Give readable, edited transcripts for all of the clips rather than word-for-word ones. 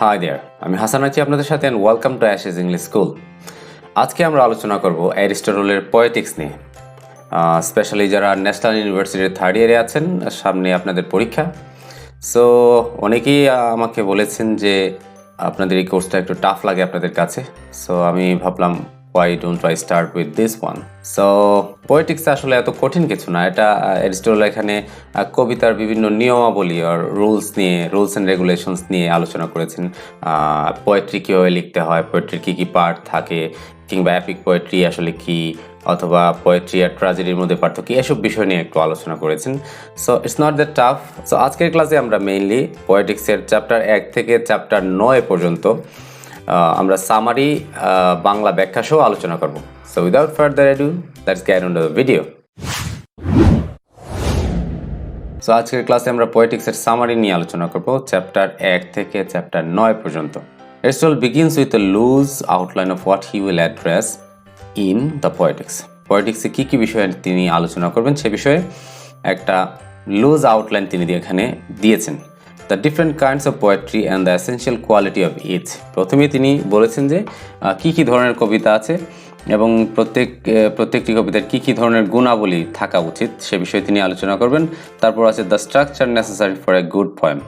Hi there, আমি হাসান আছি আপনাদের সাথে and welcome to Ashes English school. আজকে আমরা আলোচনা করব অ্যারিস্টটলের পোয়েটিক্স নিয়ে। স্পেশালি যারা ন্যাশনাল ইউনিভার্সিটির থার্ড ইয়ারে আছেন, সামনে আপনাদের পরীক্ষা। সো অনেকেই আমাকে বলেছেন যে আপনাদের এই কোর্সটা একটু টাফ লাগে আপনাদের কাছে। সো আমি ভাবলাম why don't I start with this one? So Poetics আসলে এত কঠিন কিছু না। এটা অ্যারিস্টটল এখানে কবিতার বিভিন্ন নিয়মাবলী আর রুলস অ্যান্ড রেগুলেশনস নিয়ে আলোচনা করেছেন। পোয়েট্রি কীভাবে লিখতে হয়, পোয়েট্রির কী কী পার্ট থাকে, কিংবা অ্যাপিক পোয়েট্রি আসলে কি, অথবা পোয়েট্রি আর ট্র্যাজেডির মধ্যে পার্থক্য, এসব বিষয় নিয়ে একটু আলোচনা করেছেন। So it's not that tough. So আজকের ক্লাসে আমরা মেইনলি পোয়েটিক্সের চ্যাপ্টার 1 থেকে চ্যাপ্টার 9 পর্যন্ত আমরা সামারি বাংলা ব্যাখ্যা সহ আলোচনা করব। So without further ado, let's get on the video. So আজকের ক্লাসে আমরা পোয়েটিক্সের সামারি নিয়ে আলোচনা করব চ্যাপ্টার 1 থেকে চ্যাপ্টার 9 পর্যন্ত। Aristotle begins with a loose outline of what he will address in the Poetics. পোয়েটিক্সে কী কী বিষয়ে তিনি আলোচনা করবেন সে বিষয়ে একটা লুজ আউটলাইন তিনি এখানে দিয়েছেন। The different kinds of poetry and the essential quality of each. প্রথমেই তিনি বলেছেন যে কী কী ধরনের কবিতা আছে এবং প্রত্যেকটি কবিতার কী কী ধরনের গুণাবলী থাকা উচিত সে বিষয়ে তিনি আলোচনা করবেন। তারপর আছে the structure necessary for a good poem.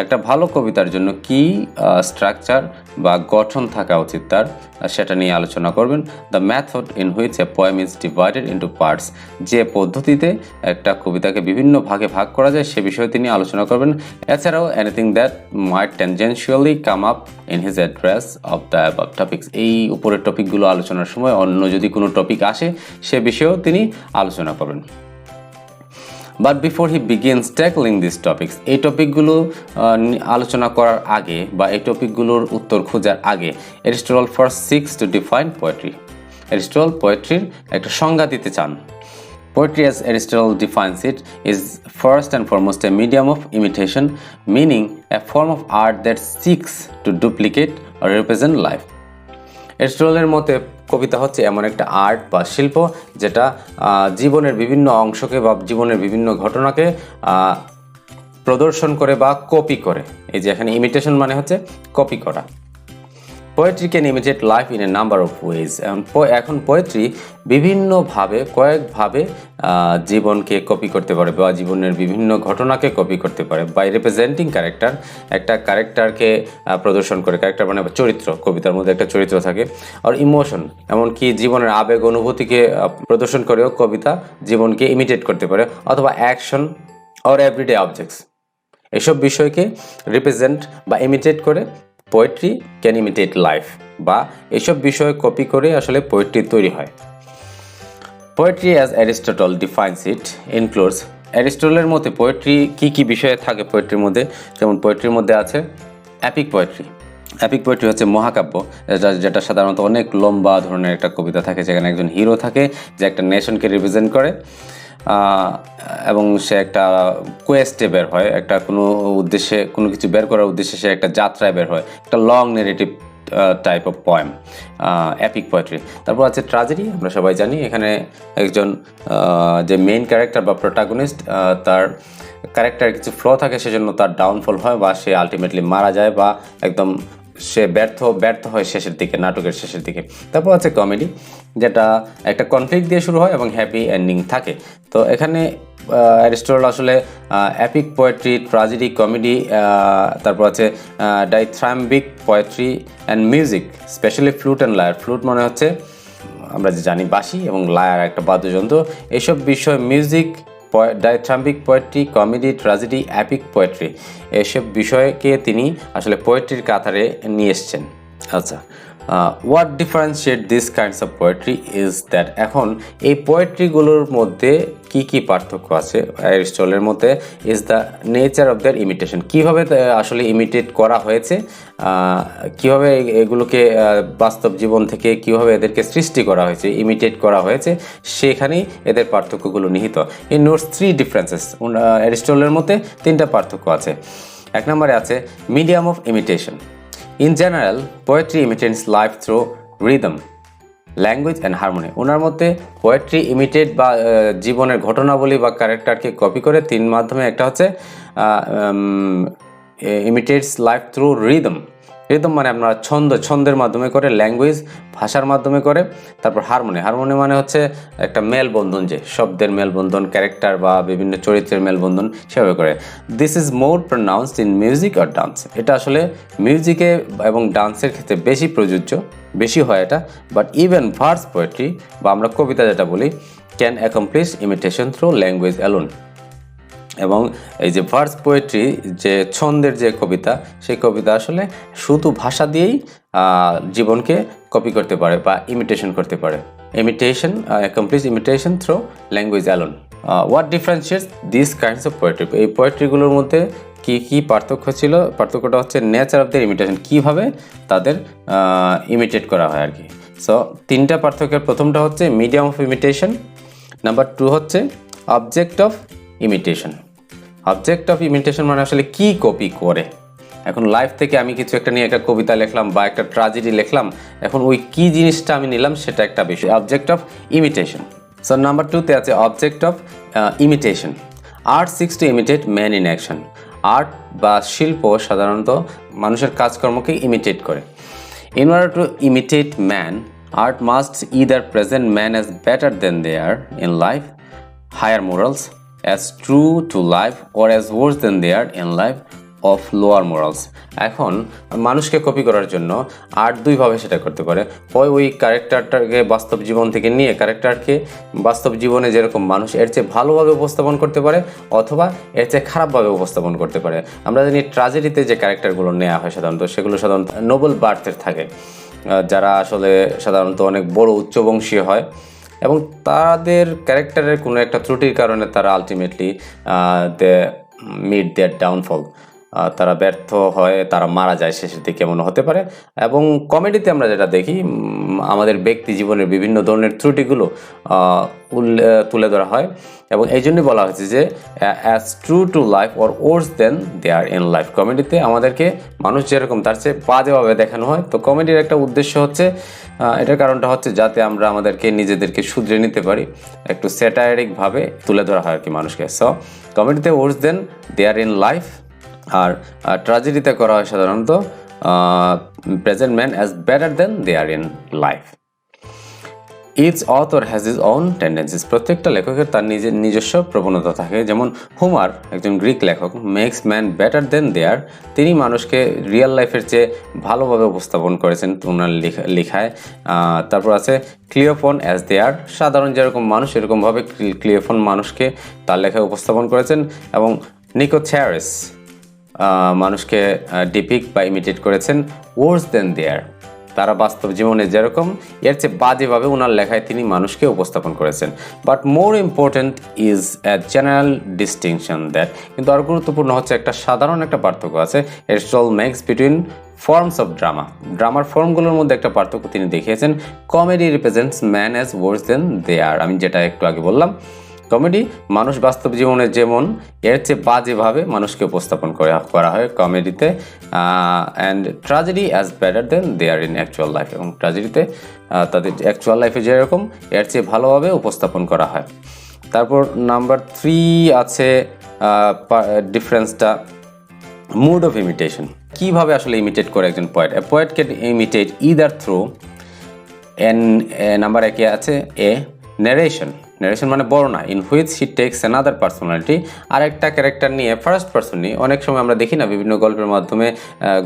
একটা ভালো কবিতার জন্য কি স্ট্রাকচার বা গঠন থাকা উচিত তার, সেটা নিয়ে আলোচনা করবেন। The method in which a poem is divided into parts. যে পদ্ধতিতে একটা কবিতাকে বিভিন্ন ভাগে ভাগ করা যায় সে বিষয়ে তিনি আলোচনা করবেন। এছাড়াও anything that might tangentially come up in his address of the above topics. এই উপরের টপিকগুলো আলোচনার সময় অন্য যদি কোনো টপিক আসে সে বিষয়েও তিনি আলোচনা করবেন। But before he begins tackling this topics, এই টপিকগুলো আলোচনা করার আগে বা এই টপিকগুলোর উত্তর খোঁজার আগে Aristotle first seeks to define poetry. Aristotle পোয়েট্রির একটা সংজ্ঞা দিতে চান। Poetry, as Aristotle defines it, is first and foremost a medium of imitation, meaning a form of art that seeks to duplicate or represent life. অ্যারিস্টটলের মতে কবিতা হচ্ছে এমন একটা art বা শিল্প যেটা জীবনের বিভিন্ন অংশকে বা জীবনের বিভিন্ন ঘটনাকে প্রদর্শন করে বা কপি করে। এই যে এখানে ইমিটেশন মানে হচ্ছে কপি করা। Poetry can imitate life in a number of ways. এখন পোয়েট্রি বিভিন্নভাবে কয়েকভাবে জীবনকে কপি করতে পারে বা জীবনের বিভিন্ন ঘটনাকে কপি করতে পারে। বাই রিপ্রেজেন্টিং ক্যারেক্টার, একটা ক্যারেক্টারকে প্রদর্শন করে। ক্যারেক্টার মানে চরিত্র, কবিতার মধ্যে একটা চরিত্র থাকে। আর ইমোশন, এমনকি জীবনের আবেগ অনুভূতিকে প্রদর্শন করেও কবিতা জীবনকে ইমিটেট করতে পারে। অথবা অ্যাকশন অর এভরিডে অবজেক্টস, এসব বিষয়কে রিপ্রেজেন্ট বা ইমিটেট করে পোয়েট্রি ক্যান ইমিটেট লাইফ, বা এসব বিষয় কপি করে আসলে পোয়েট্রি তৈরি হয়। Poetry as Aristotle defines it includes. অ্যারিস্টটলের মতে পোয়েট্রি কী কী বিষয়ে থাকে পোয়েট্রির মধ্যে, যেমন পোয়েট্রির মধ্যে আছে অ্যাপিক পোয়েট্রি। অ্যাপিক পোয়েট্রি হচ্ছে মহাকাব্য, যেটা সাধারণত অনেক লম্বা ধরনের একটা কবিতা থাকে, যেখানে একজন হিরো থাকে যে একটা নেশনকে রিপ্রেজেন্ট করে এবং সে একটা কোয়েস্টে বের হয়, একটা কোনো উদ্দেশ্যে, কোনো কিছু বের করার উদ্দেশ্যে সে একটা যাত্রায় বের হয়, একটা long narrative type of poem, EPIC poetry. তারপর আছে ট্র্যাজেডি। আমরা সবাই জানি এখানে একজন যে মেইন ক্যারেক্টার বা প্রোটাগনিস্ট, তার ক্যারেক্টার কিছু ফ্ল থাকে, সেজন্য তার ডাউনফল হয় বা সে আলটিমেটলি মারা যায় বা একদম সে ব্যর্থ হয় শেষের দিকে, নাটকের শেষের দিকে। তারপর আছে কমেডি, যেটা একটা কনফ্লিক্ট দিয়ে শুরু হয় এবং হ্যাপি এন্ডিং থাকে। তো এখানে অ্যারিস্টটল আসলে অ্যাপিক পোয়েট্রি, ট্র্যাজেডি, কমেডি, তারপর আছে dithyrambic poetry and music, specially flute and lyre. Flute মনে হচ্ছে আমরা যে জানি বাঁশি, এবং লায়ার একটা বাদ্যযন্ত্র। এইসব বিষয় music, dithyrambic poetry, comedy, tragedy, epic poetry, এসব বিষয়কে তিনি আসলে পোয়েট্রির কাতারে নিয়ে এসছেন। আচ্ছা, what differentiate this kinds of poetry is that. এখন এই পোয়েট্রিগুলোর মধ্যে কি কি পার্থক্য আছে অ্যারিস্টটলের মধ্যে, is the nature of their imitation. কীভাবে আসলে ইমিটেট করা হয়েছে, কীভাবে এগুলোকে বাস্তব জীবন থেকে কীভাবে এদেরকে সৃষ্টি করা হয়েছে, ইমিটেট করা হয়েছে, সেখানেই এদের পার্থক্যগুলো নিহিত। এই নোটস 3 ডিফারেন্সেস। অ্যারিস্টটলের মধ্যে 3টা পার্থক্য আছে। 1 নম্বরে আছে medium of imitation. In general, poetry imitates life through rhythm, language and harmony. ওনার মধ্যে পোয়েট্রি ইমিটেট বা জীবনের ঘটনাবলী বা ক্যারেক্টারকে কপি করে 3 মাধ্যমে। একটা হচ্ছে imitates life through rhythm. Rhythm মানে আপনারা ছন্দের মাধ্যমে করে, ল্যাঙ্গুয়েজ ভাষার মাধ্যমে করে। তারপর হারমোনি মানে হচ্ছে একটা মেলবন্ধন, যে শব্দের মেলবন্ধন, ক্যারেক্টার বা বিভিন্ন চরিত্রের মেলবন্ধন সেভাবে করে। This is more প্রনাউন্সড in music or dance. এটা আসলে মিউজিকে এবং ডান্সের ক্ষেত্রে বেশি প্রযোজ্য, বেশি হয় এটা। বাট ইভেন ভার্স পোয়েট্রি বা আমরা কবিতা যেটা বলি, can accomplish imitation through language alone. এবং এই যে ভার্স পোয়েট্রি, যে ছন্দের যে কবিতা, সেই কবিতা আসলে শুধু ভাষা দিয়েই জীবনকে কপি করতে পারে বা ইমিটেশন করতে পারে। Accomplish imitation through language alone. What differentiates this kinds of poetry? এই পোয়েট্রিগুলোর মধ্যে কি পার্থক্য ছিল? পার্থক্যটা হচ্ছে নেচার অফ দেয়ার ইমিটেশন, কীভাবে তাদের ইমিটেট করা হয় আর কি। সো তিনটা পার্থক্যের প্রথমটা হচ্ছে মিডিয়াম অফ ইমিটেশন, নাম্বার 2 হচ্ছে object of imitation. Object of imitation মানে আসলে কি কপি করে। এখন লাইফ থেকে আমি কিছু একটা নিয়ে একটা কবিতা লিখলাম বা একটা ট্র্যাজেডি লিখলাম, এখন ওই কি জিনিসটা আমি নিলাম সেটা একটা বিষয়, object of imitation. So number 2-তে আছে object of imitation. Art seeks to imitate man in action. Art বা শিল্প সাধারণত মানুষের কাজকর্মকে ইমিটেট করে। In order to imitate man, art must either present man as better than they are in life, higher morals, as true to life, or as worse than they are in life, of lower morals. এখন মানুষকে copy করার জন্য art দুইভাবে সেটা করতে পারে। হয় ওই ক্যারেক্টারটাকে বাস্তব জীবন থেকে নিয়ে ক্যারেক্টারকে বাস্তব জীবনে যেরকম মানুষ এর চেয়ে ভালোভাবে উপস্থাপন করতে পারে, অথবা এর চেয়ে খারাপভাবে উপস্থাপন করতে পারে। আমরা জানি ট্র্যাজেডিতে যে ক্যারেক্টারগুলো নেওয়া হয় সাধারণত, সেগুলো সাধারণত নোবেল বার্থের থাকে, যারা আসলে সাধারণত অনেক বড় উচ্চবংশীয় হয় এবং তাদের ক্যারেক্টারের কোনো একটা ত্রুটির কারণে তারা ultimately they meet their downfall, তারা ব্যর্থ হয়, তারা মারা যায় শেষের দিকে, এমন হতে পারে। এবং কমেডিতে আমরা যেটা দেখি, আমাদের ব্যক্তি জীবনের বিভিন্ন ধরনের ত্রুটিগুলো তুলে ধরা হয় এবং এই জন্যই বলা হয়েছে যে as true to life or worse than they are in life. কমেডিতে আমাদেরকে মানুষ যেরকম তার চেয়ে বাজেভাবে দেখানো হয়। তো কমেডির একটা উদ্দেশ্য হচ্ছে, এটার কারণটা হচ্ছে যাতে আমরা আমাদেরকে নিজেদেরকে শুধরে নিতে পারি, একটু স্যাটারিকভাবে তুলে ধরা হয় আর কি মানুষকে। সো কমেডিতে worse than they are in life, আর ট্র্যাজেডিতে করা হয় সাধারণত present man as better than they are in life. Each author has his own tendencies. প্রত্যেকটা লেখকের তার নিজস্ব প্রবণতা থাকে। যেমন হোমার, একজন গ্রিক লেখক, makes man better than they আর। তিনি মানুষকে রিয়েল লাইফের চেয়ে ভালোভাবে উপস্থাপন করেছেন ওনার লেখায়। তারপর আছে ক্লিওফোন অ্যাজ দে আর। সাধারণ যেরকম মানুষ এরকমভাবে ক্লিওফোন মানুষকে তার লেখায় উপস্থাপন করেছেন। এবং নিকোথেরিস মানুষকে ডিপিক্ট বা ইমিটেট করেছেন ওয়ার্স দেন দে আর। তারা বাস্তব জীবনে যেরকম এর চেয়ে বাজেভাবে ওনার লেখায় তিনি মানুষকে উপস্থাপন করেছেন। But more important is a general distinction that. কিন্তু আরও গুরুত্বপূর্ণ হচ্ছে একটা সাধারণ একটা পার্থক্য আছে। Aristotle makes between forms of drama. ড্রামার ফর্মগুলোর মধ্যে একটা পার্থক্য তিনি দেখিয়েছেন। Comedy represents man as worse than they are. আমি যেটা একটু আগে বললাম, কমেডি মানুষ বাস্তব জীবনে যেমন এর চেয়ে বাজেভাবে মানুষকে উপস্থাপন করা হয় কমেডিতে। And tragedy as better than they are in actual life. এবং ট্র্যাজেডিতে তাদের অ্যাকচুয়াল লাইফে যেরকম এর চেয়ে ভালোভাবে উপস্থাপন করা হয়। তারপর নাম্বার 3 আছে ডিফারেন্সটা মুড অফ ইমিটেশন। কীভাবে আসলে ইমিটেট করে একজন poet? A poet can imitate either through number 1 আছে এ ন্যারেশন। ন্যারেশন মানে বর্ণনা, in which he takes another personality. আর একটা ক্যারেক্টার নিয়ে ফার্স্ট পার্সন নিয়ে, অনেক সময় আমরা দেখি না বিভিন্ন গল্পের মাধ্যমে,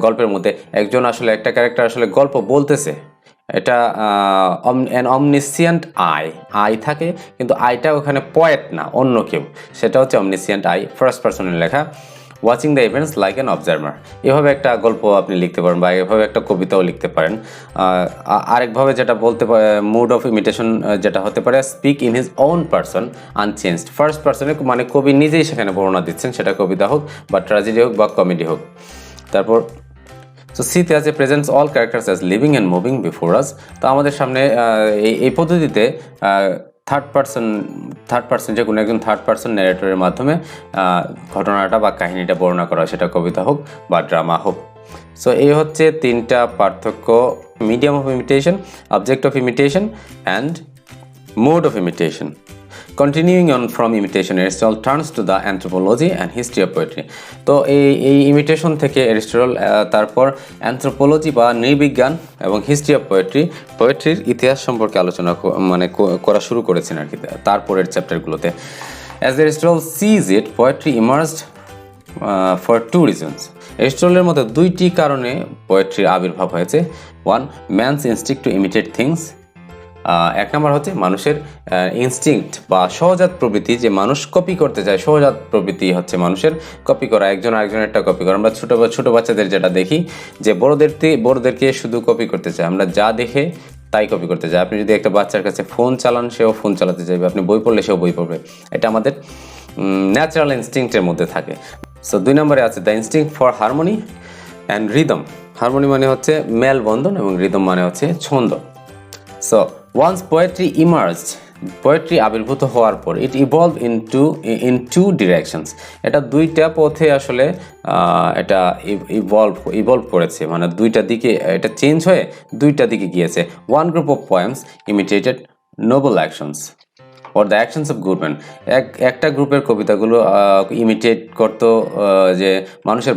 গল্পের মধ্যে একজন আসলে একটা ক্যারেক্টার আসলে গল্প বলতেছে, এটা অমনিসিয়েন্ট আই থাকে, কিন্তু আইটা ওখানে পোয়েট না, অন্য কেউ, সেটা হচ্ছে অমনিসিয়েন্ট আই, ফার্স্ট পার্সনের লেখা। Watching the events like an observer. এভাবে একটা গল্প আপনি লিখতে পারেন বা এভাবে একটা কবিতাও লিখতে পারেন। আরেকভাবে যেটা বলতে পারে মুড অফ ইমিটেশন যেটা হতে পারে speak in his own person unchanged. First পার্সনে মানে কবি নিজেই সেখানে বর্ণনা দিচ্ছেন, সেটা কবিতা হোক বা ট্র্যাজেডি হোক বা কমেডি হোক। তারপর সো সিতে আছে presents all characters as living and moving before us. তো আমাদের সামনে এই পদ্ধতিতে থার্ড পার্সন যে কোনো একজন থার্ড পার্সন ন্যারেটরের মাধ্যমে ঘটনাটা বা কাহিনীটা বর্ণনা করা, সেটা কবিতা হোক বা ড্রামা হোক। সো এই হচ্ছে 3টা পার্থক্য, medium of imitation, object of imitation and mode of imitation. Continuing on from imitation, Aristotle turns to the anthropology and history of poetry. তো এই ইমিটেশন থেকে অ্যারিস্টটল তারপর অ্যানথ্রোপোলজি বা নৃবিজ্ঞান এবং হিস্ট্রি অফ পোয়েট্রির ইতিহাস সম্পর্কে আলোচনা করা শুরু করেছেন আর কি তারপরের চ্যাপ্টারগুলোতে। As Aristotle sees it, poetry emerged for two reasons. অ্যারিস্টটলের মতে দুইটি কারণে পোয়েট্রির আবির্ভাব হয়েছে। One, man's instinct to imitate things. এক নম্বর হচ্ছে মানুষের ইনস্টিংক্ট বা সহজাত প্রবৃত্তি, যে মানুষ কপি করতে চায়। সহজাত প্রবৃত্তি হচ্ছে মানুষের কপি করা, একজন আরেকজনেরটা কপি করা। আমরা ছোট বাচ্চাদের যেটা দেখি যে বড়দেরকে শুধু কপি করতে চায়, আমরা যা দেখে তাই কপি করতে চাই। আপনি যদি একটা বাচ্চার কাছে ফোন চালান, সেও ফোন চালাতে চাইবে। আপনি বই পড়লে সেও বই পড়বে। এটা আমাদের ন্যাচারাল ইনস্টিংক্টের মধ্যে থাকে। সো 2 নম্বরে আছে the instinct for harmony and rhythm. Harmony মানে হচ্ছে মেলবন্ধন এবং রিদম মানে হচ্ছে ছন্দ। So once poetry emerged, poetry আবির্ভূত হওয়ার পর it evolve in two directions. এটা দুইটা পথে আসলে এটা ইভলভ করেছে, মানে দুইটা দিকে এটা চেঞ্জ হয়ে দুইটা দিকে গিয়েছে। One group of poems imitated noble actions or the actions of good men. একটা গ্রুপের কবিতাগুলো ইমিটেট করতো যে মানুষের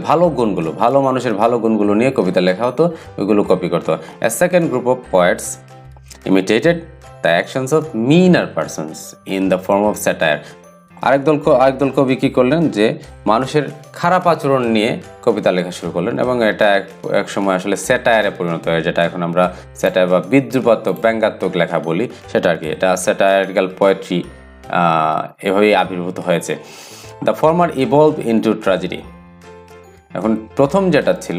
মানুষের ভালো গুণগুলো নিয়ে কবিতা লেখা হতো, ওইগুলো কপি করতো। A second group of poets imitated the actions of meaner persons in the form of satire. আরেকদল কবি কি করলেন, যে মানুষের খারাপ আচরণ নিয়ে কবিতা লেখা শুরু করলেন এবং এটা এক সময় আসলে স্যাটায়ারে পরিণত হয়, যেটা এখন আমরা স্যাটায়ার বা বিদ্রুপাত্মক ব্যঙ্গাত্মক লেখা বলি, সেটা আর কি। এটা স্যাটায়ারিক্যাল পোয়েট্রি এভাবেই আবির্ভূত হয়েছে। The former evolve into tragedy. এখন প্রথম যেটা ছিল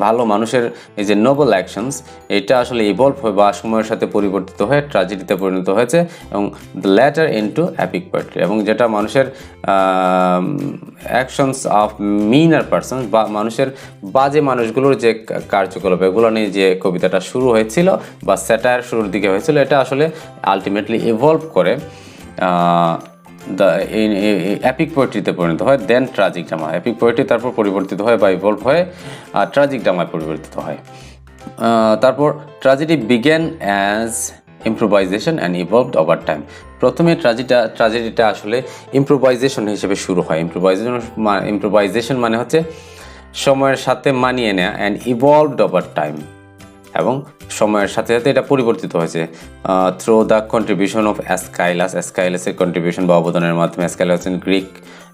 ভালো মানুষের এই যে নোবেল অ্যাকশনস, এটা আসলে ইভলভ হয়ে বা সময়ের সাথে পরিবর্তিত হয়ে ট্র্যাজেডিতে পরিণত হয়েছে এবং the latter into EPIC poetry. এবং যেটা মানুষের অ্যাকশনস অফ মিনার পারসনস বা মানুষের বাজে মানুষগুলোর যে কার্যকলাপ, এগুলো নিয়ে যে কবিতাটা শুরু হয়েছিল বা স্যাটায়ার শুরুর দিকে হয়েছিল, এটা আসলে আলটিমেটলি ইভলভ করে এপিক পোয়েট্রিতে পরিণত হয়, দেন ট্রাজিক ড্রামা। এপিক পোয়েট্রি তারপর পরিবর্তিত হয় বা ইভলভ হয়ে ট্রাজিক ড্রামায় পরিবর্তিত হয়। তারপর tragedy began as improvisation and evolved over time. প্রথমে ট্রাজেডিটা আসলে ইম্প্রোভাইজেশন হিসেবে শুরু হয়। ইম্প্রোভাইজেশন মানে হচ্ছে সময়ের সাথে মানিয়ে নেওয়া, অ্যান্ড ইভলভড ওভার টাইম, এবং সময়ের সাথে সাথে এটা পরিবর্তিত হয়েছে থ্রু দ্য কন্ট্রিবিউশন অফ অ্যাসকাইলাসের কন্ট্রিবিউশন বা অবদানের মাধ্যমে। অ্যাসকাইলাস হচ্ছেন গ্রিক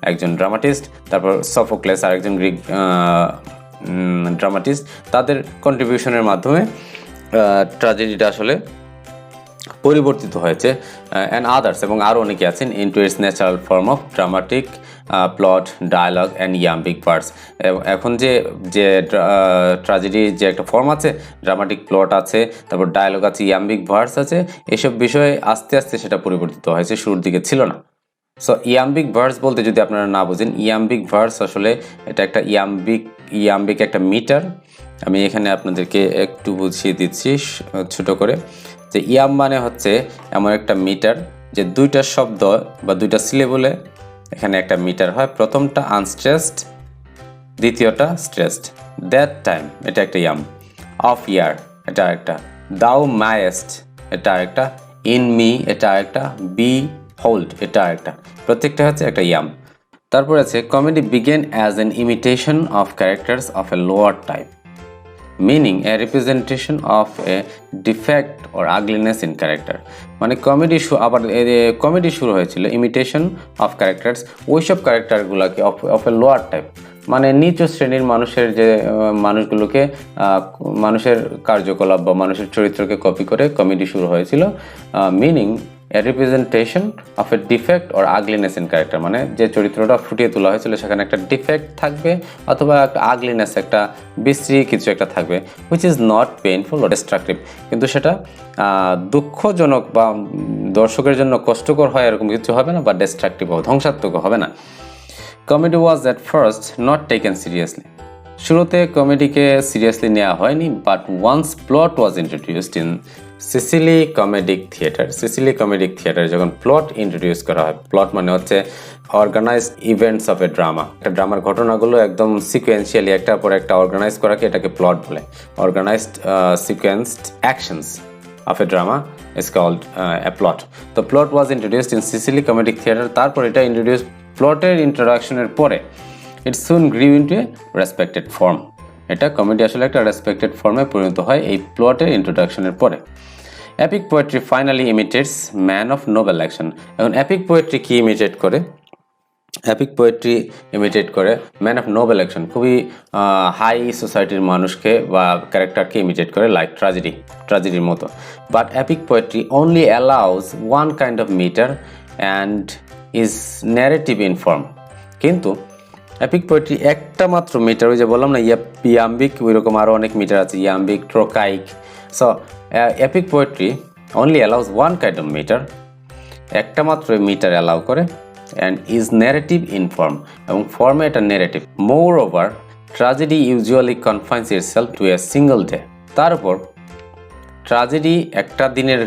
একজন ড্রামাটিস্ট, তারপর সফোক্লেস আরেকজন গ্রিক ড্রামাটিস্ট, তাদের কন্ট্রিবিউশনের মাধ্যমে ট্র্যাজেডিটা আসলে পরিবর্তিত হয়েছে। অ্যান্ড আদার্স, এবং আরও অনেকে আছেন, into its natural form of dramatic plot, dialogue and iambic verse. এখন যে ট্র্যাজেডির যে একটা ফর্ম আছে, ড্রামাটিক প্লট আছে, তারপর ডায়ালগ আছে, ইয়াম্বিক ভার্স আছে, এসব বিষয়ে আস্তে আস্তে সেটা পরিবর্তিত হয়েছে, শুরুর দিকে ছিল না। সো ইয়াম্বিক ভার্স বলতে যদি আপনারা না বুঝেন, ইয়াম্বিক ভার্স আসলে এটা একটা ইয়াম্বিক একটা মিটার। আমি এখানে আপনাদেরকে একটু বুঝিয়ে দিচ্ছি ছোট করে, যে ইয়াম মানে হচ্ছে এমন একটা মিটার যে দুইটা শব্দ বা দুইটা সিলেবলে এখানে একটা মিটার হয়। প্রথমটা আনস্ট্রেসড, দ্বিতীয়টা স্ট্রেসড। দ্যাট টাইম, এটা একটা ইয়াম। অফ ইয়ার, এটা একটা। দাও মায়েস্ট, এটা একটা। ইন মি, এটা একটা। বি হোল্ড, এটা একটা। প্রত্যেকটা হচ্ছে একটা ইয়াম। তারপর আছে comedy began as an imitation of characters of a lower type, meaning a representation of a defect or ugliness in character। মানে কমেডি শুরু হয়েছিল ইমিটেশন অফ ক্যারেক্টার্স, ওইসব ক্যারেক্টারগুলোকে অফ এ লোয়ার টাইপ, মানে নিচু শ্রেণীর মানুষের যে মানুষগুলোকে মানুষের কার্যকলাপ বা মানুষের চরিত্রকে কপি করে কমেডি শুরু হয়েছিল। Meaning A representation of A defect or ugliness in character, মানে যে চরিত্রটা ফুটিয়ে তোলা হয়েছিল সেখানে একটা ডিফেক্ট থাকবে অথবা একটা আগলিনেস, একটা বিশ্রী কিছু একটা থাকবে, which is not painful or destructive, কিন্তু সেটা দুঃখজনক বা দর্শকের জন্য কষ্টকর হয় এরকম কিছু হবে না, বা ডিস্ট্রাকটিভ হবে, ধ্বংসাত্মক হবে না। Comedy was at first not taken seriously. শুরুতে কমেডিকে সিরিয়াসলি নেওয়া হয়নি, but once plot was introduced in Sicily comedic theatre যখন প্লট ইন্ট্রোডিউস করা হয়, প্লট মানে হচ্ছে organised events of a drama. একটা ড্রামার ঘটনাগুলো একদম সিকোয়েন্সিয়ালি একটার পর একটা অর্গানাইজ করাকে এটাকে প্লট বলে। Organised sequenced actions of a drama is called a plot. The plot was introduced in Sicily Comedic Theatre. তারপর এটা introduced প্লটের ইন্ট্রোডাকশনের পরে it soon grew into a respected form. এটা কমেডি আসলে একটা রেসপেক্টেড ফর্মে পরিণত হয় এই প্লটের ইন্ট্রোডাকশনের পরে। Epic poetry finally imitates man of noble action. এখন এপিক পোয়েট্রি কি ইমিটেট করে? এপিক পোয়েট্রি ইমিটেট করে ম্যান অফ নোবেল অ্যাকশন, খুবই হাই সোসাইটির মানুষকে বা ক্যারেক্টারকে ইমিটেট করে, লাইক ট্র্যাজেডির মতো। But epic poetry only allows one kind of metre and is narrative in form. কিন্তু এপিক পোয়েট্রি একটা মাত্র মিটার, ওই যে বললাম না ইয়াম্বিক, ওই রকম আরও অনেক মিটার আছে, iambic, trochaic. So epic poetry only allows one kind of meter, একটা মাত্র মিটার অ্যালাউ করে, and is narrative in form, এবং ফর্মে এটা narrative. Moreover, tragedy usually confines itself to a single day. তার উপর ট্র্যাজেডি একটা দিনের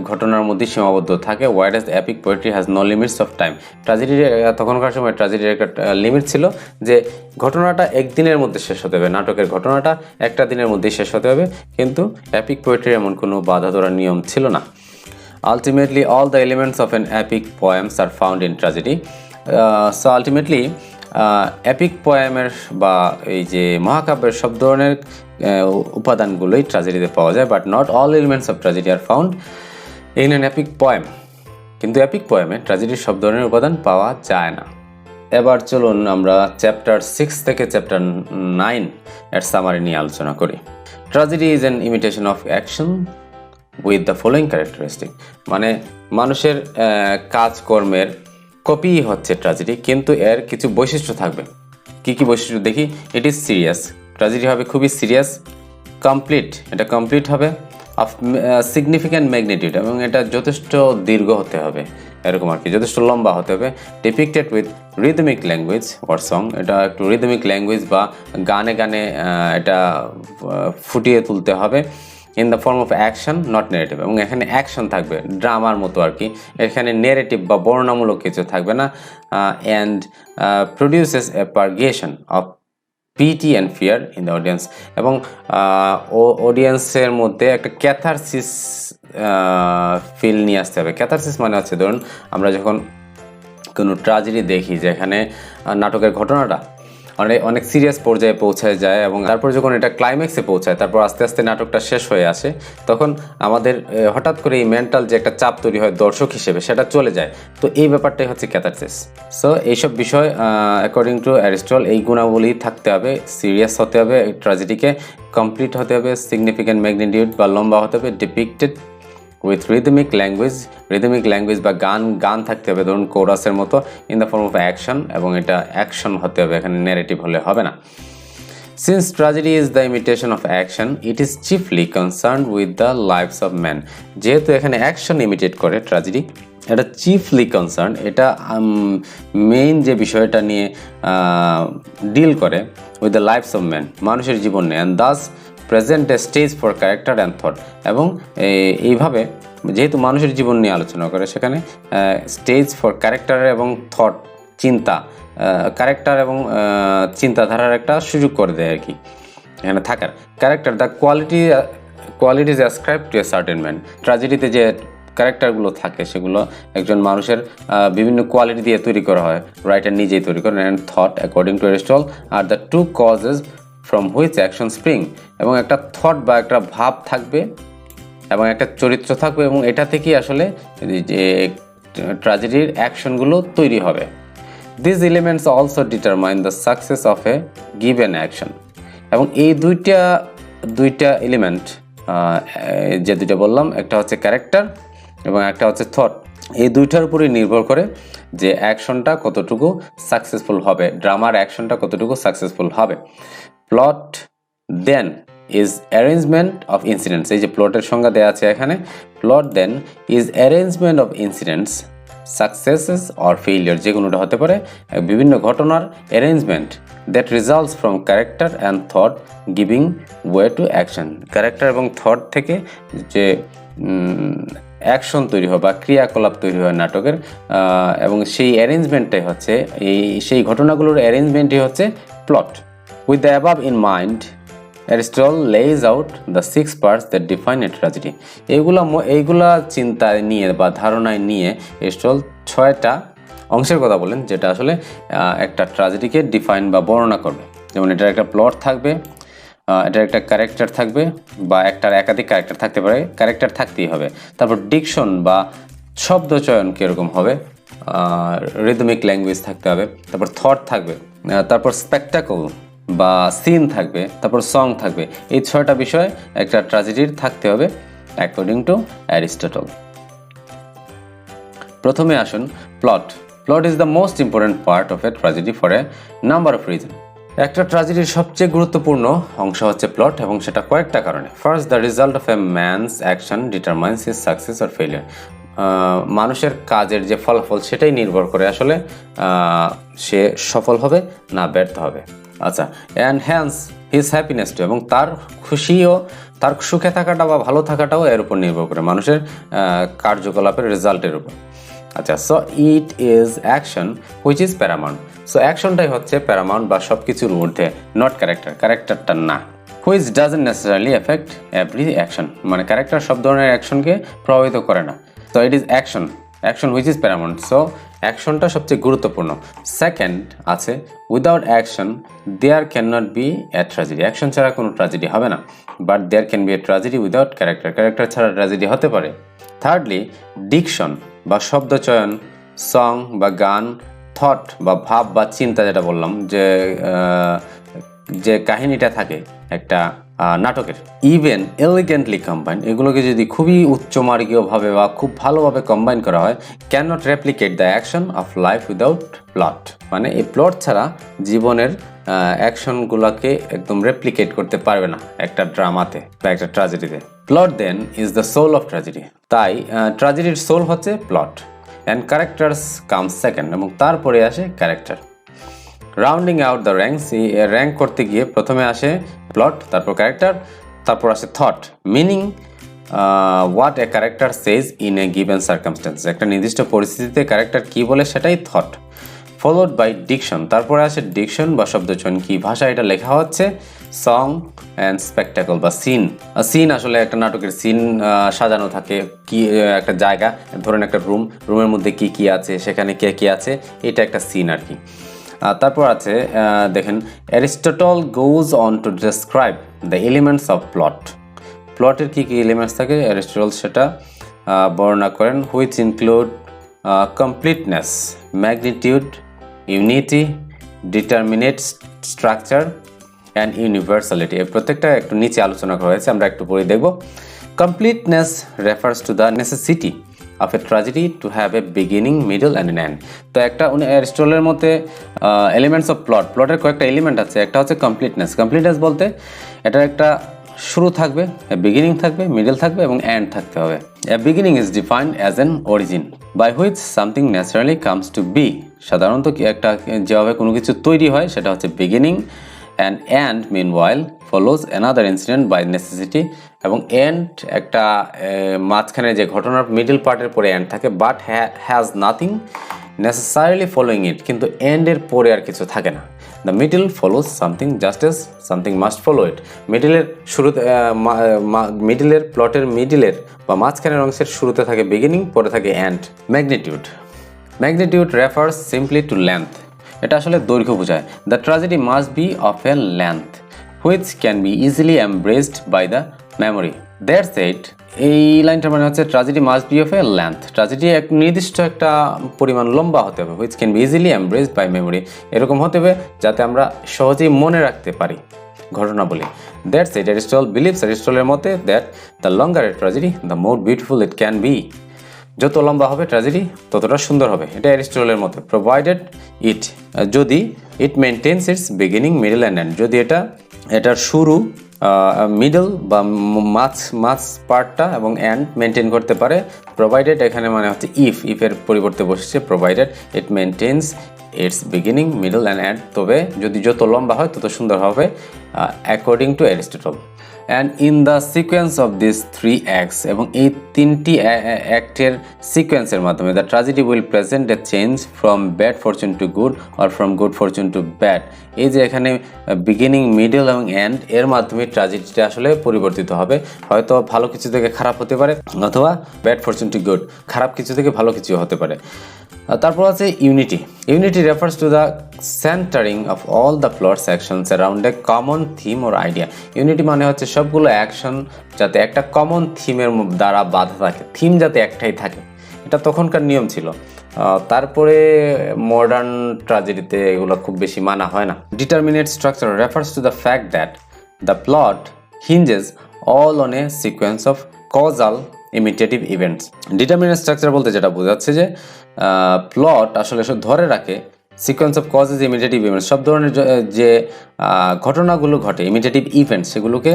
ঘটনার মধ্যে সীমাবদ্ধ থাকে, whereas epic poetry has no limits of time. ট্র্যাজেডির তখনকার সময় ট্র্যাজেডির একটা লিমিট ছিল যে ঘটনাটা একদিনের মধ্যে শেষ হতে হবে, নাটকের ঘটনাটা একটা দিনের মধ্যে শেষ হতে হবে, কিন্তু এপিক পোয়েট্রির এমন কোনো বাধা ধরার নিয়ম ছিল না। Ultimately, all the elements of an epic poems are found in tragedy. So ultimately, epic poemer বা এই যে মহাকাব্যের সব ধরনের উপাদানগুলোই ট্র্যাজেডিতে পাওয়া যায়, but not all elements of tragedy are found in an epic poem. কিন্তু এপিক পোয়েমে ট্র্যাজেডির সব ধরনের উপাদান পাওয়া যায় না। এবার চলুন আমরা চ্যাপ্টার 6 থেকে চ্যাপ্টার 9 এর সামারি নিয়ে আলোচনা করি। Tragedy is an imitation of action with the following characteristic. মানে মানুষের কাজকর্মের কপি হচ্ছে ট্র্যাজেডি, কিন্তু এর কিছু বৈশিষ্ট্য থাকবে। কি কি বৈশিষ্ট্য দেখি? ইট ইজ সিরিয়াস, ট্র্যাজেডি হবে খুবই সিরিয়াস। কমপ্লিট, এটা কমপ্লিট হবে। অফ সিগনিফিক্যান্ট ম্যাগনিটিউড, এবং এটা যথেষ্ট দীর্ঘ হতে হবে, এরকম আর কি, যথেষ্ট লম্বা হতে হবে। ডিপিক্টেড with rhythmic language or song, এটা একটু রিদমিক ল্যাঙ্গুয়েজ বা গানে গানে এটা ফুটিয়ে তুলতে হবে। In the form of action not negative, এবং এখানে অ্যাকশন থাকবে ড্রামার মতো আর কি, এখানে নেগেটিভ বা বর্ণনামূলক কিছু থাকবে না। And produces a purgation of pity and fear in the audience, এবং অডিয়েন্সের মধ্যে একটা ক্যাথারসিস ফিল নিয়ে আসতে হবে। ক্যাথারসিস মানে হচ্ছে ধরুন আমরা যখন কোনো ট্র্যাজেডি দেখি যেখানে নাটকের ঘটনাটা অনেক সিরিয়াস পর্যায়ে পৌঁছায় যায়, এবং তারপর যখন এটা ক্লাইম্যাক্সে পৌঁছায়, তারপর আস্তে আস্তে নাটকটা শেষ হয়ে আসে, তখন আমাদের হঠাৎ করে এই মেন্টাল যে একটা চাপ তৈরি হয় দর্শক হিসেবে, সেটা চলে যায়। তো এই ব্যাপারটাই হচ্ছে ক্যাথারসিস। সো এইসব বিষয় অ্যাকর্ডিং টু অ্যারিস্টল এই গুণাবলী থাকতে হবে। সিরিয়াস হতে হবে ট্র্যাজেডিকে, কমপ্লিট হতে হবে, সিগনিফিক্যান্ট ম্যাগনিটিউড বা লম্বা হতে হবে, ডিপিক্টেড উইথ রিদমিক ল্যাঙ্গুয়েজ বা গান থাকতে হবে, ধরুন কোরাসের মতো, in the form of action, এবং এটা অ্যাকশন হতে হবে, এখানে ন্যারেটিভ হলে হবে না। Since tragedy is the imitation of action, it is chiefly concerned with the lives of man. যেহেতু এখানে অ্যাকশন ইমিটেট করে ট্র্যাজেডি, এটা চিফলি কনসার্ন, এটা মেইন যে বিষয়টা নিয়ে ডিল করে with the lives of man, মানুষের জীবন নিয়ে, and thus present a stage for character and thought. এবং এইভাবে যেহেতু মানুষের জীবন নিয়ে আলোচনা করে, সেখানে স্টেজ ফর ক্যারেক্টার এবং থট, চিন্তা, ক্যারেক্টার এবং চিন্তাধারার একটা সুযোগ করে দেয় আর কি এখানে থাকার। Character the qualities ascribe to a certain man. ট্র্যাজেডিতে যে ক্যারেক্টারগুলো থাকে সেগুলো একজন মানুষের বিভিন্ন কোয়ালিটি দিয়ে তৈরি করা হয়, রাইটার নিজেই তৈরি করেন। And thought according to Aristotle are the two causes from which action spring. এবং একটা থট বা একটা ভাব থাকবে এবং একটা চরিত্র থাকবে, এবং এটা থেকেই আসলে যে ট্র্যাজেডির অ্যাকশনগুলো তৈরি হবে। This elements also determine the success of a given action. এবং এই দুইটা এলিমেন্ট যে দুইটা বললাম, একটা হচ্ছে ক্যারেক্টার এবং একটা হচ্ছে থট, এই দুইটার উপরই নির্ভর করে যে অ্যাকশনটা কতটুকু সাকসেসফুল হবে, ড্রামার অ্যাকশনটা কতটুকু সাকসেসফুল হবে। Plot then is arrangement of incidents. এই যে প্লটের সংজ্ঞা দেওয়া আছে এখানে, plot then is arrangement of incidents, successes or failure, যে কোনোটা হতে পারে, বিভিন্ন ঘটনার arrangement that results from character and thought giving way to action. Character এবং থট থেকে যে অ্যাকশন তৈরি হয় বা ক্রিয়াকলাপ তৈরি হয় নাটকের, এবং সেই অ্যারেঞ্জমেন্টটাই হচ্ছে সেই ঘটনাগুলোর অ্যারেঞ্জমেন্টই হচ্ছে plot. With the above in mind, Aristotle lays out the 6 parts that define a tragedy. এইগুলা চিন্তায় নিয়ে বা ধারণায় নিয়ে অ্যারিস্টটল 6টা অংশের কথা বলেন যেটা আসলে একটা ট্র্যাজেডিকে ডিফাইন বা বর্ণনা করবে। যেমন এটার একটা প্লট থাকবে, এটার একটা ক্যারেক্টার থাকবে বা একটার একাধিক ক্যারেক্টার থাকতে পারে, ক্যারেক্টার থাকতেই হবে। তারপর ডিকশন বা শব্দ চয়ন কীরকম হবে, রিদমিক ল্যাঙ্গুয়েজ থাকতে হবে। তারপর থট থাকবে, তারপর স্পেকটাকল বা সিন থাকবে, তারপর সং থাকবে। এই 6টা বিষয় একটা ট্র্যাজেডির থাকতে হবে অ্যাকর্ডিং টু অ্যারিস্টটল। প্রথমে আসুন plot. Plot is the most important part of a tragedy for a number of reason. একটা ট্র্যাজেডির সবচেয়ে গুরুত্বপূর্ণ অংশ হচ্ছে প্লট, এবং সেটা কয়েকটা কারণে। First, the result of a man's action determines his success or failure. মানুষের কাজের যে ফলাফল সেটাই নির্ভর করে আসলে সে সফল হবে না ব্যর্থ হবে। আচ্ছা, and hence his happiness too, এবং তার খুশিও, তার সুখে থাকাটা বা ভালো থাকাটাও এর উপর নির্ভর করে মানুষের কার্যকলাপের রেজাল্টের উপর। আচ্ছা, so it is action which is paramount. So অ্যাকশনটাই হচ্ছে প্যারামাউন্ট বা সব কিছুর ঊর্ধ্বে, নট ক্যারেক্টার, ক্যারেক্টারটা না। Which doesn't necessarily affect every action, মানে ক্যারেক্টার সব ধরনের অ্যাকশনকে প্রভাবিত করে না। So it is action, action which is paramount. So অ্যাকশনটা সবচেয়ে গুরুত্বপূর্ণ। সেকেন্ড আছে without action there can not be a tragedy. অ্যাকশন ছাড়া কোনো ট্র্যাজেডি হবে না, but there can be a tragedy without character, character ছাড়া ট্র্যাজেডি হতে পারে। থার্ডলি ডিকশন বা শব্দচয়ন, সং বা গান, থট বা ভাব বা চিন্তা, যেটা বললাম যে কাহিনীটা থাকে একটা নাটকের, ইভেন এলিগেন্টলি কম্বাইন, এগুলোকে যদি খুবই উচ্চমার্গীয়ভাবে বা খুব ভালোভাবে কম্বাইন করা হয়, can not replicate the action of life without plot. মানে এই প্লট ছাড়া জীবনের অ্যাকশনগুলোকে একদম রেপ্লিকেট করতে পারবে না একটা ড্রামাতে বা একটা ট্র্যাজেডিতে। Plot then is the soul of tragedy. তাই ট্র্যাজেডির সোল হচ্ছে plot, and characters come second, এবং তারপরে আসে character. Rounding out the ranks, এই র্যাঙ্ক করতে গিয়ে প্রথমে আসে প্লট, তারপর ক্যারেক্টার, তারপর আসে thought, meaning what a character says in a given circumstances. একটা নির্দিষ্ট পরিস্থিতিতে ক্যারেক্টার কী বলে সেটাই থট। ফলোড বাই ডিকশন, তারপরে আসে ডিকশন বা শব্দচয়ন, কি ভাষা এটা লেখা হচ্ছে, সং অ্যান্ড স্পেকটাকল বা সিন। সিন আসলে একটা নাটকের সিন সাজানো থাকে, কি একটা জায়গা, ধরেন একটা রুমের মধ্যে কি কি আছে, সেখানে কে কে আছে, এটা একটা সিন আর কি। তারপর আছে দেখেন, Aristotle goes on to describe the elements of plot. প্লটের কী কী এলিমেন্টস থাকে অ্যারিস্টটল সেটা বর্ণনা করেন, which include completeness, magnitude, unity, determinant structure and universality. এর প্রত্যেকটা একটু নিচে আলোচনা করা হয়েছে, আমরা একটু পরে দেখব। Completeness refers to the necessity of a tragedy to have a beginning, middle and an end. তো একটা অ্যারিস্টটলের মতে এলিমেন্টস অফ প্লটের কয়েকটা এলিমেন্ট আছে। একটা হচ্ছে কমপ্লিটনেস। কমপ্লিটনেস বলতে এটার একটা শুরু থাকবে, বিগিনিং থাকবে, মিডল থাকবে এবং এন্ড থাকতে হবে। A beginning is defined as an origin by which something naturally comes to be. সাধারণত একটা যেভাবে কোনো কিছু তৈরি হয় সেটা হচ্ছে beginning. And end meanwhile follows another incident by necessity, এবং এন্ড একটা মাঝখানে যে ঘটনার মিডল পার্টের পরে এন্ড থাকে, but has nothing necessarily following it, কিন্তু এন্ডের পরে আর কিছু থাকে না। The middle follows something just as something must follow ইট। মিডলের শুরুতে মিডলের প্লটের মিডলের বা মাঝখানের অংশের শুরুতে থাকে বিগিনিং, পরে থাকে end. Magnitude, magnitude refers simply to length, এটা আসলে দৈর্ঘ্য বোঝায়। The tragedy must be of a length which can be easily embraced by the memory. That's it. এই লাইনটার মানে হচ্ছে tragedy must be of a length, tragedy এক নির্দিষ্ট একটা পরিমাণ লম্বা হতে হবে, which can be easily embraced by memory, এরকম হতে হবে যাতে আমরা সহজেই মনে রাখতে পারি ঘটনাবলী। That's it. অ্যারিস্টটল বিলিভস, অ্যারিস্টটলের মতে, that the longer a tragedy the more beautiful it can be. যত লম্বা হবে ট্র্যাজেডি ততটা সুন্দর হবে, এটা অ্যারিস্টটলের মতে। প্রোভাইডেড ইট, যদি ইট maintenance it's beginning, middle and end, যদি এটার শুরু, মিডল বা মাঝ পার্টটা এবং এন্ড মেনটেন করতে পারে। প্রোভাইডেড এখানে মানে হচ্ছে ইফের পরিবর্তে বসেছে provided it maintenance it's beginning, middle and end, তবে যদি যত লম্বা হয় তত সুন্দর হবে according to Aristotle. And in the sequence of these 3 acts এবং এই 3টি অ্যাক্টের সিকোয়েন্সের মাধ্যমে the tragedy will present a change from bad fortune to good or from good fortune to bad. এই যে এখানে বিগিনিং, মিডল এবং এন্ড এর মাধ্যমে ট্র্যাজেডিটা আসলে পরিবর্তিত হবে। হয়তো ভালো কিছু থেকে খারাপ হতে পারে অথবা ব্যাড ফরচুন টু গুড, খারাপ কিছু থেকে ভালো কিছু হতে পারে। তারপর আছে unity. Unity refers to the centring of all the plots actions around a common theme or idea. Unity মানে হচ্ছে সবগুলো অ্যাকশন যাতে একটা কমন থিমের দ্বারা বাঁধা থাকে, থিম যাতে একটাই থাকে, এটা তখনকার নিয়ম ছিল। তারপরে মডার্ন ট্র্যাজেডিতে এগুলো খুব বেশি মানা হয় না। Determinate structure refers to the fact that the plot hinges all on a sequence of causal imitative events. Determinate structure বলতে যেটা বোঝাচ্ছে যে প্লট আসলে সব ধরে রাখে sequence of causes imitative events, সব ধরনের যে ঘটনাগুলো ঘটে ইমিটেটিভ ইভেন্টস সেগুলোকে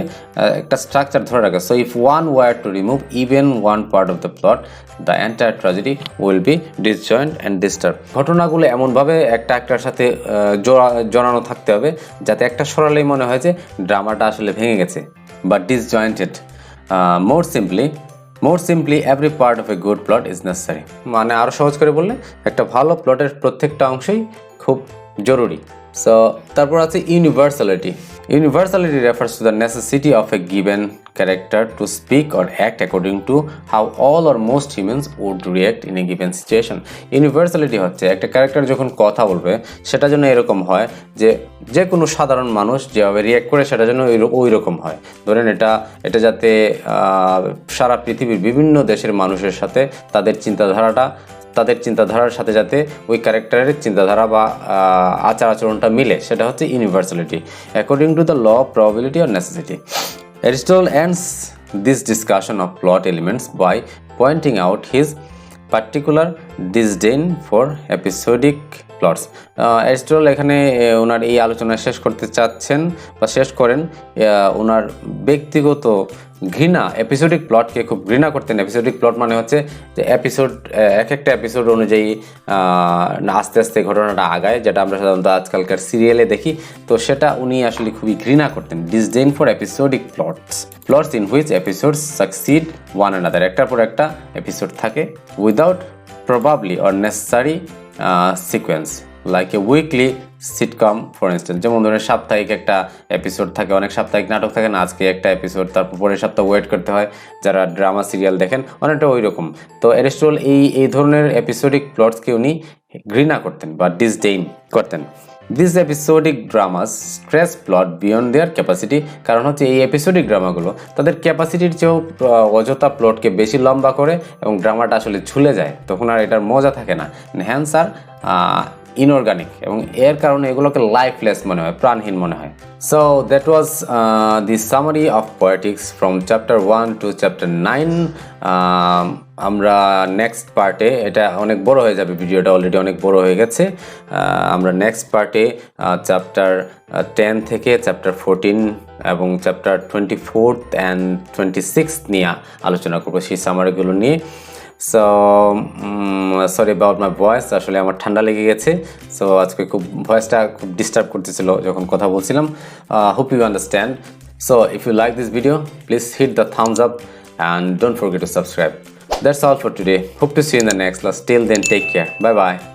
একটা স্ট্রাকচার ধরে রাখে। So if one were to remove even one part of the plot the entire tragedy will be disjoint and disturb. ঘটনাগুলো এমনভাবে একটার সাথে জড়ানো থাকতে হবে যাতে একটা সরালেই মনে হয় যে ড্রামাটা আসলে ভেঙে গেছে বা disjointed. More simply every part of a good plot is necessary. মানে আরও সহজ করে বললে একটা ভালো প্লটের প্রত্যেকটা অংশই খুব জরুরি। সো তারপর আছে universality. Universality refers to the necessity of a given character to speak or act according to how all or most humans would react in a given situation. Universality হচ্ছে একটা ক্যারেক্টার যখন কথা বলবে সেটা যেন এরকম হয় যে কোনো সাধারণ মানুষ যেভাবে রিয়্যাক্ট করে সেটা যেন ওই রকম হয়। ধরেন এটা যাতে সারা পৃথিবীর বিভিন্ন দেশের মানুষের সাথে তাদের চিন্তাধারার সাথে যাতে ওই ক্যারেক্টারের চিন্তাধারা বা আচার আচরণটা মিলে, সেটা হচ্ছে universality according to the law of probability or necessity. Aristotle ends this discussion of plot elements by pointing out his particular disdain for episodic plots. Aristotle এখানে ওনার এই আলোচনা শেষ করতে চাচ্ছেন বা শেষ করেন ওনার ব্যক্তিগত ঘৃণা, এপিসোডিক প্লটকে খুব ঘৃণা করতেন। এপিসোডিক প্লট মানে হচ্ছে যে একটা এপিসোড অনুযায়ী আস্তে আস্তে ঘটনাটা আগায়, যেটা আমরা সাধারণত আজকালকার সিরিয়ালে দেখি। তো সেটা উনি আসলে খুবই ঘৃণা করতেন। Disdain for episodic plots in which episodes succeed one another. একটার পর একটা এপিসোড থাকে without probably or necessary sequence, like a weekly sitcom for instance. যেমন ধরেন সাপ্তাহিক একটা এপিসোড থাকে, অনেক সাপ্তাহিক নাটক থাকে না, আজকে একটা এপিসোড, তারপর পরের সপ্তাহ ওয়েট করতে হয় যারা ড্রামা সিরিয়াল দেখেন, অনেকটা ওই রকম। তো অ্যারিস্টটল এই ধরনের এপিসোডিক প্লটসকে উনি ঘৃণা করতেন বা ডিসডেইন করতেন। This episodic dramas stress plot beyond there capacity. কারণ হচ্ছে এই এপিসোডিক ড্রামাগুলো তাদের ক্যাপাসিটির চেয়েও অযথা প্লটকে বেশি লম্বা করে এবং ড্রামাটা আসলে ঝুলে যায়, তখন আর এটার মজা থাকে না। হ্যান্স আর ইনঅর্গানিক, এবং এর কারণে এগুলোকে লাইফলেস মনে হয়, প্রাণহীন মনে হয়। So that was the summary of poetics from chapter 1 to chapter 9। আমরা নেক্সট পার্টে, এটা অনেক বড় হয়ে যাবে, ভিডিওটা অলরেডি অনেক বড় হয়ে গেছে। আমরা নেক্সট পার্টে চ্যাপ্টার 10 থেকে চ্যাপ্টার 14 এবং চ্যাপ্টার 24 অ্যান্ড 26 নিয়ে আলোচনা করবো, সেই সামারিগুলো নিয়ে। So sorry about my voice, আসলে আমার ঠান্ডা লেগে গেছে। সো আজকে ভয়েসটা খুব ডিস্টার্ব করতেছিল যখন কথা বলছিলাম। Hope you understand. So if you like this video, please hit the thumbs up and don't forget to subscribe. That's all for today. Hope to see you in the next class. Till then, take care. Bye bye.